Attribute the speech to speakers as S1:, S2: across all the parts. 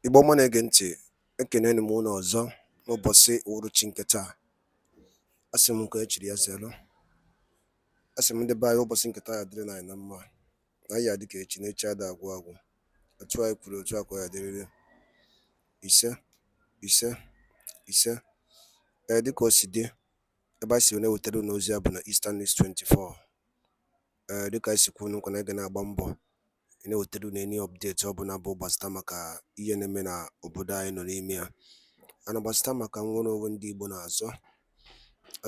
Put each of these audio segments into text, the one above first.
S1: Igbo ọma na-ege ntị, ekeneni m unu ọzọ n'ụbọchị uhuruchi nke taa. Asị m nke echiri ya zelu. Asị m ndị be anyị ụbọchị nke taa ya dịrị anyị na mma. Na ya dị ka echi na-echi ada agwụ agwụ. Otu anyị kwuru otu a ka ya dịrịrị. Ise ise ise. Dịka o si dị, ebe anyị si na-ewetara unu ozi ya bụ na Eastern News 24. Dịka anyị si kwuo nkwa na ị ga na-agba mbọ na-ewetara unu any update ọ bụla bụ gbasịta maka ihe na-eme na obodo anyị nọ n'ime ya. Ana gbasịta maka nwere onwe ndị Igbo na-azọ.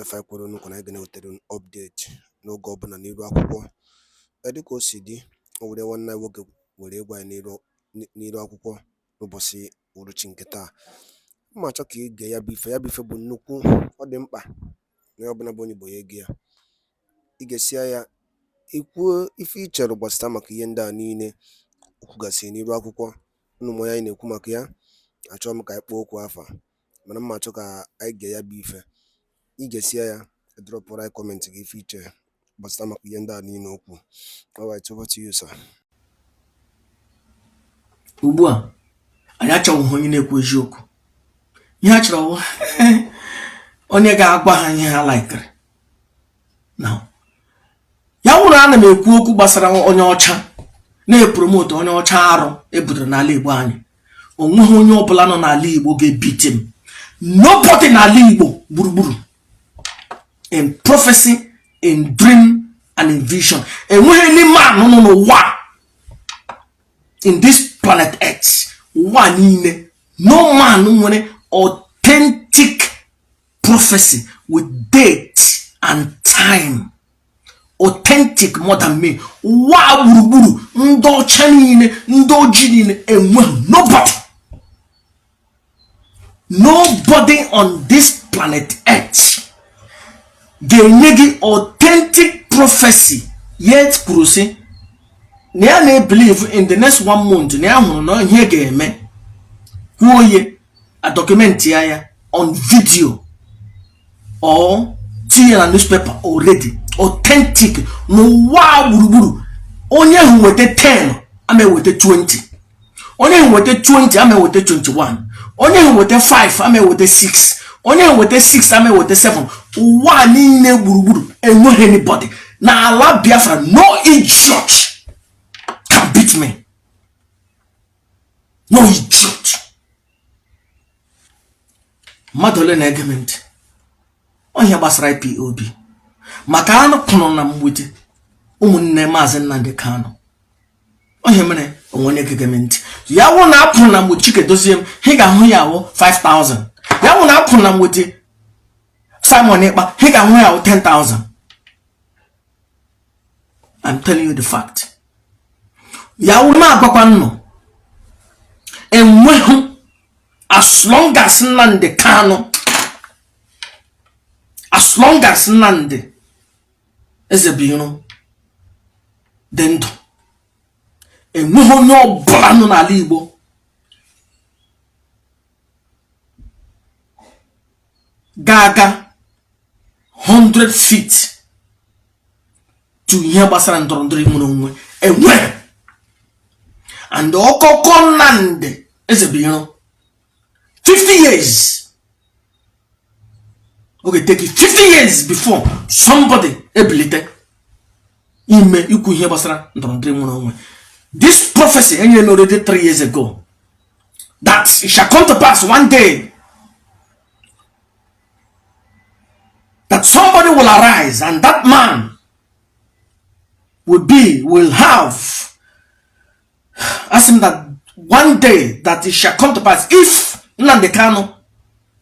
S1: Ife anyị kwuru nkwa na ị ga na-ewetara unu update n'oge ọbụla n'iru akwụkwọ. Dịka o si dị, o were nwanne anyị nwoke were ịgwa anyị n'iru akwụkwọ n'ụbọchị uhuruchi nke taa. Mma achọ ka ị gee ya bụ ife bụ nnukwu, ọ dị mkpa na ọ bụla bụ onye Igbo ya ege ya. Ị ga-esia ya ikwuo ife ị chere gbasịta maka ihe ndị a niile kwugasịrị n'iru akwụkwọ. Ụnụ m onye anyị na-ekwu maka ya, achọghị m ka anyị kpọọ okwu afa, mana mma achọ ka anyị gee ya bụ ife. Ị ga-esia ya drọpụrụ anyị kọmentị gị ife ị chere gbasịta maka ihe ndị a niile okwu. Alright, over to you, sir.
S2: Ugbu a anyị achọghị onye na-ekwu eziokwu. Ihe a chọrọ onye ga-agwa ha ihe ha laikiri. Now, ya wụrụ ana m ekwu okwu gbasara onye ọcha na-epromote onye ọcha arụ ebutere n'ala Igbo anyị. Onweghị onye ọbụla nọ n'ala Igbo ga-ebite m. Nobody n'ala Igbo gburugburu, in prophecy, in dream and in vision. Enweghị any man nọ n'ụwa in this planet Earth, ụwa niile, no man nwere authentic prophecy with date and time. Authentic more than me. Wa gburugburu ndị ọcha niile, ndị ojii niile, enweghị nobody on this planet Earth ga-enye gị authentic prophecy yet kwuru sị na ya na-believe in the next 1 month na ya hụrụ na ihe ga-eme, kwuo ye a document ya on video or tinye na newspaper already. Authentic n'ụwa gburugburu. Onye ahụ weta 10 ama eweta 20, onye ahụ weta 20 ama eweta 21, onye ahụ weta 5 ama eweta 6, onye ahụ weta 6 ama eweta 7. Ụwa niile gburugburu enweghị anybody. Na ala Biafra, no idiot can beat me. No idiot. Mmadụ ole na-ege m ntị onye gbasara IPOB maka anụ pụrụ na mgbute ụmụnne Maazị Nnamdi Kanu. Onye mere onwe gege m ntị ya wụ na apụrụ na mgbe Chike Dozie m, ị ga-ahụ ya wụ 5,000. Ya wụ na apụrụ na mgbute Simon Ekpa, ị ga-ahụ ya wụ 10,000. I'm telling you the fact. Ya wụ ma agbakwa nnụ enweghị, as long as Nnamdi Kanu, as long as Nnamdi Ezebiro dị ndụ, enweghị onye ọbụla nọ n'ala Igbo ga-aga 100 feet to ihe gbasara ndọrọndọrọ ime onwe. Enweghị. And ọkọkọ Nnamdi Ezebiro 50 years. Okay, take it 50 years before somebody ability ime ikwu ihe gbasara ndọrọndọrọ ime onwe. This prophecy ended already 3 years ago, that it shall come to pass one day that somebody will arise and that man will have, ask him that one day that it shall come to pass if Nnamdi Kanu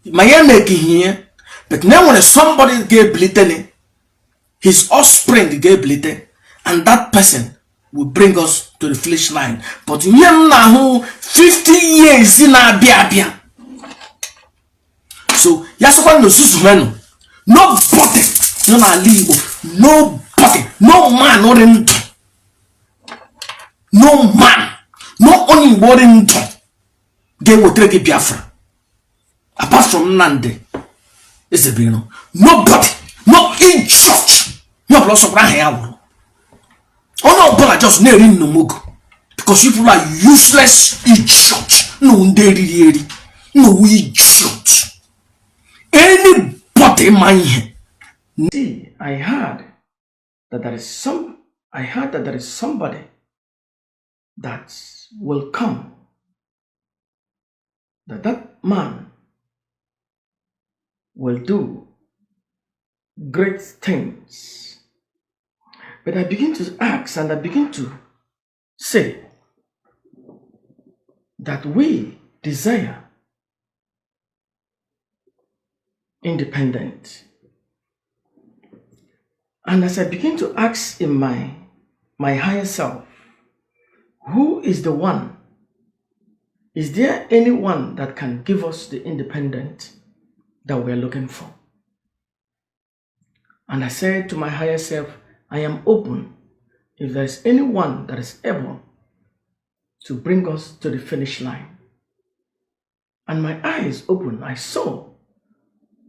S2: may make here. But now when somebody gave bleeding, his offspring gave bleeding, and that person will bring us to the finish line. But now 50 years in Abia. So yasakwa no susumeno. Nobody, no na libo, nobody, no man or into. No man, no only word into. They will take Biafra. Apart from Nnamdi Ezebiro, nobody, no in church, no plus of Rahel. Oh no, but I just near in no mug because you people are useless in church. no nderi, no idiot. Anybody man. See, I heard that there is somebody that will come, that man will do great things. But I begin to ask and I begin to say that we desire independence. And as I begin to ask in my higher self, who is the one? Is there anyone that can give us the independence that we're looking for? And I said to my higher self, I am open if there's anyone that is able to bring us to the finish line. And my eyes opened. I saw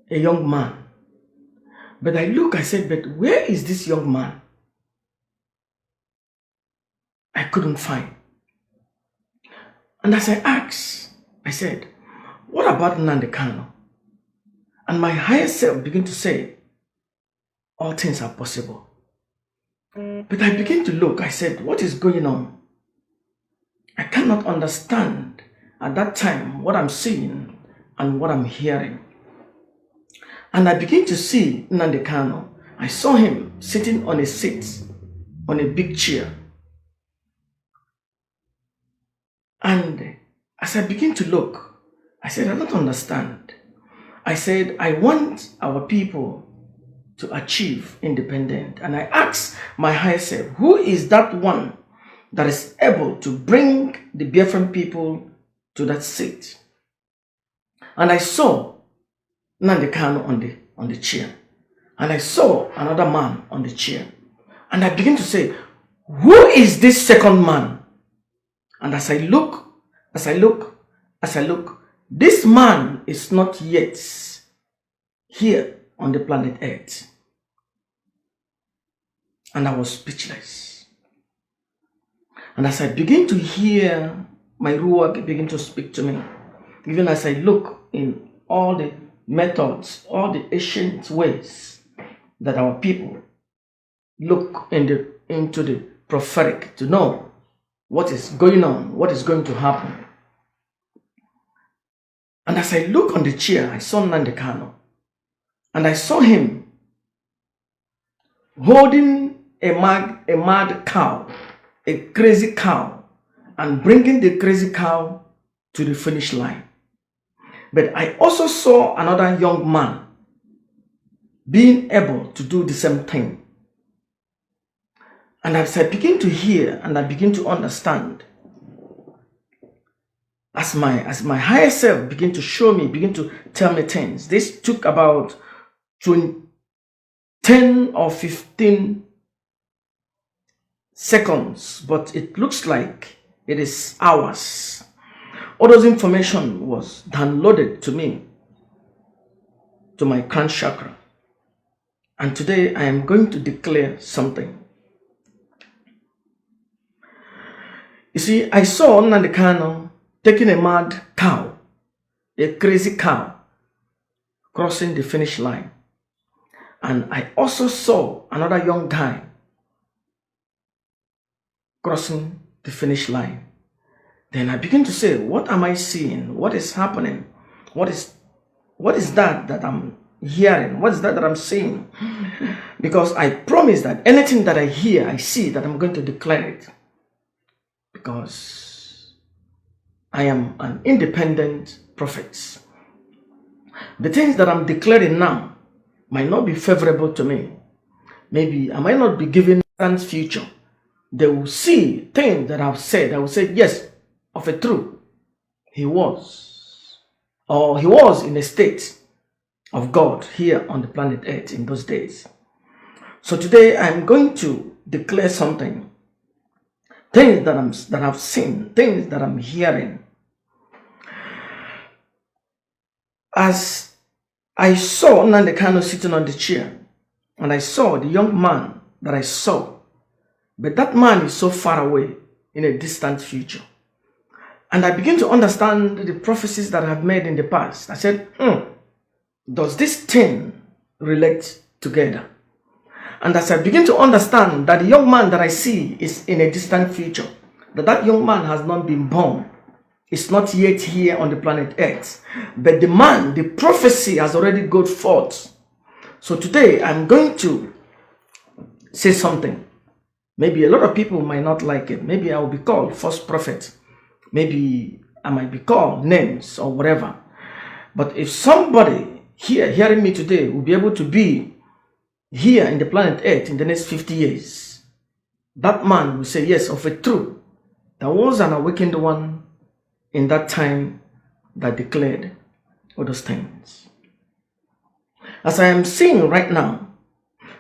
S2: a young man. But I said, but where is this young man? I couldn't find. And as I asked, I said, what about Nnamdi Kanu? And my higher self began to say, all things are possible. But I began to look. I said, what is going on? I cannot understand at that time what I'm seeing and what I'm hearing. And I began to see Nnamdi Kanu. I saw him sitting on a seat, on a big chair. And as I began to look, I said, I don't understand. I said, I want our people to achieve independence. And I asked my higher self, who is that one that is able to bring the Biafran people to that seat? And I saw Nnamdi Kanu on the chair. And I saw another man on the chair. And I began to say, who is this second man? And as I look, this man is not yet here on the planet Earth. And I was speechless. And as I begin to hear my Ruach begin to speak to me, even as I look in all the methods, all the ancient ways that our people look into the prophetic to know what is going on, what is going to happen. And as I look on the chair, I saw Nnamdi Kanu. And I saw him holding a mad cow, a crazy cow, and bringing the crazy cow to the finish line. But I also saw another young man being able to do the same thing. And as I begin to hear and I begin to understand, as my higher self begin to show me, begin to tell me things, this took about 10 or 15 seconds, but it looks like it is hours. All those information was downloaded to me, to my crown chakra. And today I am going to declare something. You see, I saw Nnamdi Kanu taking a mad cow, a crazy cow, crossing the finish line. And I also saw another young guy crossing the finish line. Then I begin to say, what am I seeing? What is happening? What is that I'm hearing? What is that I'm seeing? Because I promise that anything that I hear, I see, that I'm going to declare it. Because I am an independent prophet. The things that I'm declaring now might not be favorable to me. Maybe I might not be given a future. They will see things that I've said. I will say, yes, of a truth, he was in a state of God here on the planet Earth in those days. So today I'm going to declare something. Things that I've seen, things that I'm hearing. As I saw Nnamdi Kanu sitting on the chair, and I saw the young man that I saw, but that man is so far away in a distant future. And I begin to understand the prophecies that I have made in the past. I said, does this thing relate together? And as I begin to understand that the young man that I see is in a distant future, that young man has not been born, is not yet here on the planet Earth, but the prophecy has already gone forth. So today I'm going to say something. Maybe a lot of people might not like it. Maybe I will be called false prophet. Maybe I might be called names or whatever. But if somebody here hearing me today will be able to be here in the planet Earth in the next 50 years, that man will say, yes, of a truth, there was an awakened one in that time that declared all those things. As I am seeing right now,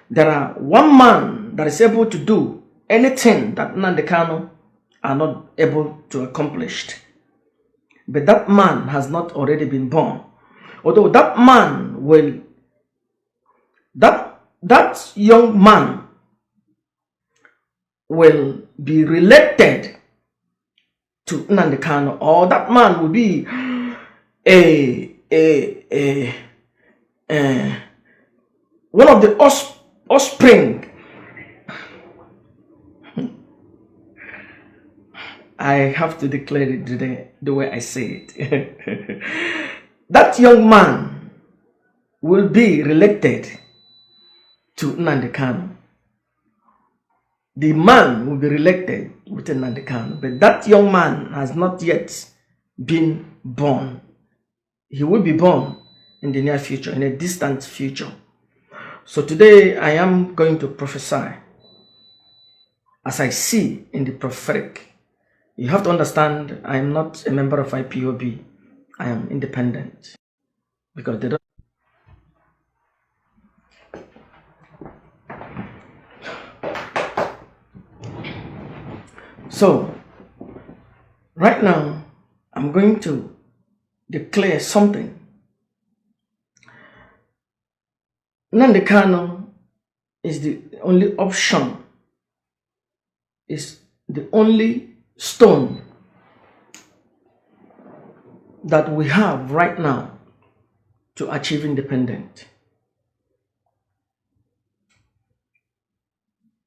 S2: there are one man that is able to do anything that Nnamdi Kanu are not able to accomplish. But that man has not already been born. Although that man will, that young man will be related to Nnamdi Kanu, or that man will be one of the offspring. I have to declare it today the way I say it. That young man will be related to Nnamdi Kanu. The man will be related with Nnamdi Kanu, but that young man has not yet been born. He will be born in the near future, in a distant future. So today I am going to prophesy as I see in the prophetic. You have to understand, I am not a member of IPOB. I am independent because they don't. So right now I'm going to declare something. Nnamdi Kanu is the only option, is the only stone that we have right now to achieve independence.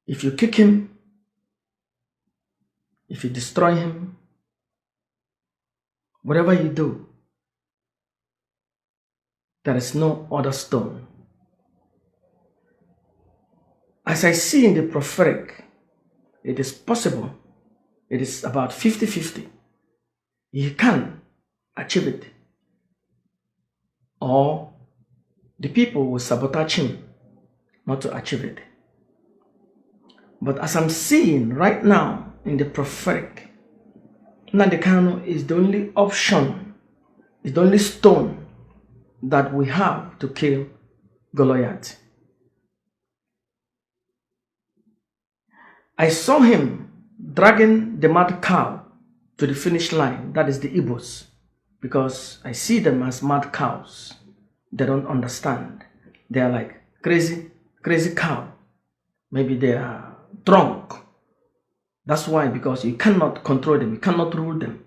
S2: If you kick him, if you destroy him, whatever you do, there is no other stone. As I see in the prophetic, it is possible. It is about 50-50. He can achieve it. Or the people will sabotage him not to achieve it. But as I'm seeing right now in the prophetic, Nnamdi Kanu is the only option, is the only stone that we have to kill Goliath. I saw him dragging the mad cow to the finish line. That is the Igbos, because I see them as mad cows. They don't understand. They are like crazy cow. Maybe they are drunk. That's why, because you cannot control them, you cannot rule them.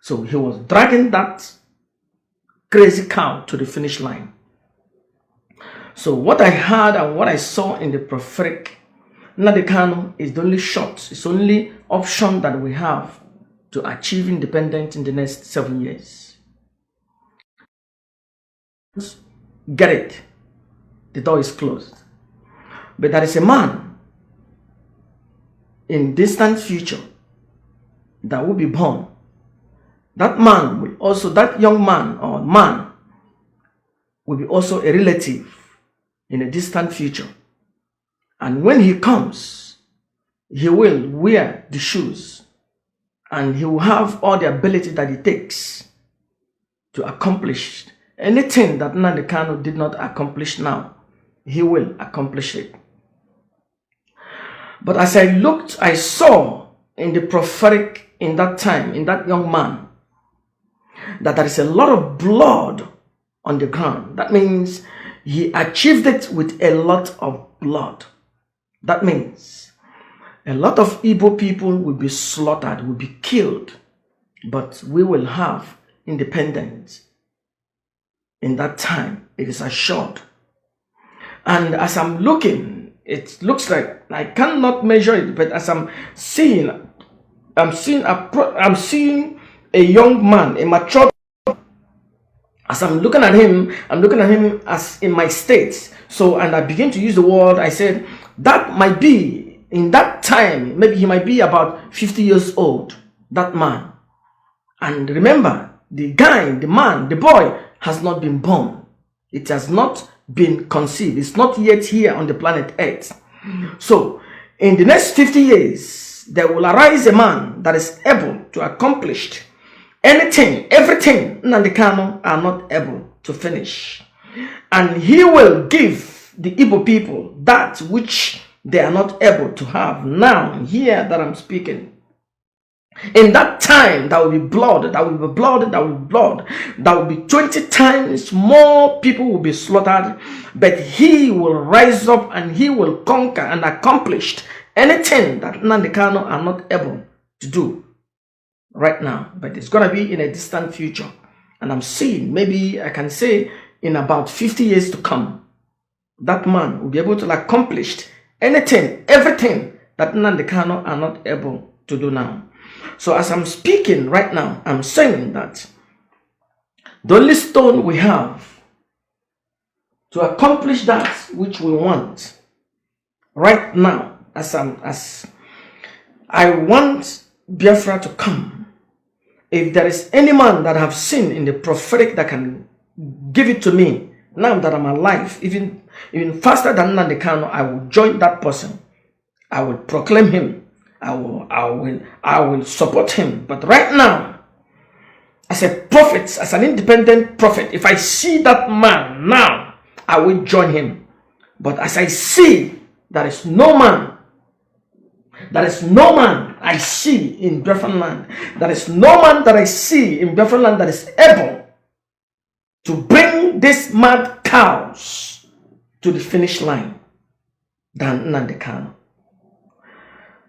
S2: So he was dragging that crazy cow to the finish line. So what I heard and what I saw in the prophetic, Nnamdi Kanu is the only shot, it's the only option that we have to achieve independence in the next 7 years. Get it. The door is closed. But there is a man in distant future that will be born. That man will also, that young man or man will be also a relative in a distant future. And when he comes, he will wear the shoes and he will have all the ability that it takes to accomplish anything that Nnamdi Kanu did not accomplish now. He will accomplish it. But as I looked, I saw in the prophetic in that time, in that young man, that there is a lot of blood on the ground. That means he achieved it with a lot of blood. That means a lot of Igbo people will be slaughtered, will be killed but we will have independence in that time. It is assured. And as I'm looking, it looks like I cannot measure it, but as I'm seeing, I'm seeing a young man, a mature. As I'm looking at him, I'm looking at him as in my state. So, and I begin to use the word. I said that might be in that time. Maybe he might be about 50 years old. That man. And remember, the guy, the man, the boy has not been born. It has not been conceived. It's not yet here on the planet Earth. So, in the next 50 years, there will arise a man that is able to accomplish anything, everything Nnamdi Kanu are not able to finish. And he will give the Igbo people that which they are not able to have now, here that I'm speaking. In that time, there will be blood, there will be blood, there will be blood. There will be 20 times more people will be slaughtered. But he will rise up and he will conquer and accomplish anything that Nnamdi Kanu are not able to do right now. But it's going to be in a distant future. And I'm seeing, maybe I can say in about 50 years to come, that man will be able to accomplish anything, everything that Nnamdi Kanu are not able to do now. So as I'm speaking right now, I'm saying that the only stone we have to accomplish that which we want right now, as I want Biafra to come. If there is any man that I have seen in the prophetic that can give it to me now that I'm alive, even faster than Nnamdi Kanu, I will join that person. I will proclaim him. I will support him. But right now, as a prophet, as an independent prophet, if I see that man now, I will join him. But as I see, there is no man I see in Biafran land. There is no man that I see in Biafran land that is able to bring these mad cows to the finish line than Nnamdi Kanu.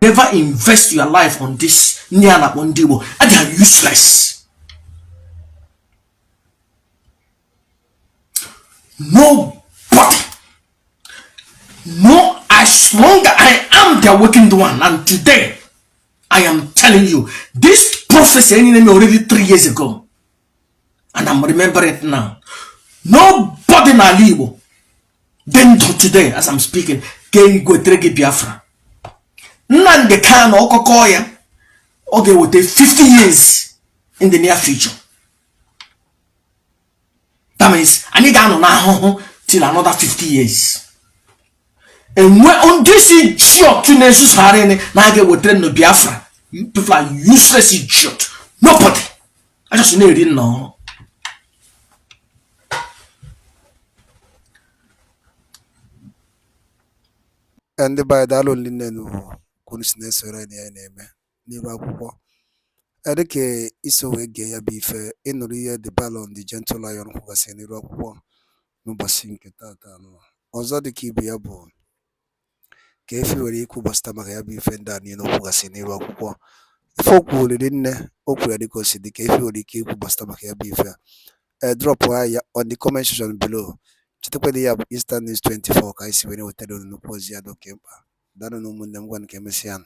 S3: Never invest your life on this Nyana Ondibo, and they are useless. Nobody. No, as long as I am the awakened one, and today I am telling you, this prophecy ended me already 3 years ago, and I'm remembering it now. Nobody in Alibo, then to today, as I'm speaking, can go to Biafra. Nnamdi Kanu Okokoya, okay, will take 50 years in the near future. That means I need to now till another 50 years. And when on this idiot to Nesus Harene, now get with no Biafra. You people are useless idiot. Nobody. I just didn't know.
S1: And the by that only no consciousness or any name. Nibakubo. Edeke iso wege ya bife inurie the ballon the gentle lion who was in Iroquois. No basinke tata no. Ozo the kibi ya bo. Kefi were iku bastama ya bife ndani no who was in Iroquois. Folk would didn't okura kosi the kefi were iku bastama ya bife. Drop wire on the comment section below. Chitakwe ya Eastern News 24 kaisi wene wotado no pozi ya dokempa. Dano no mundem gwan kemesian.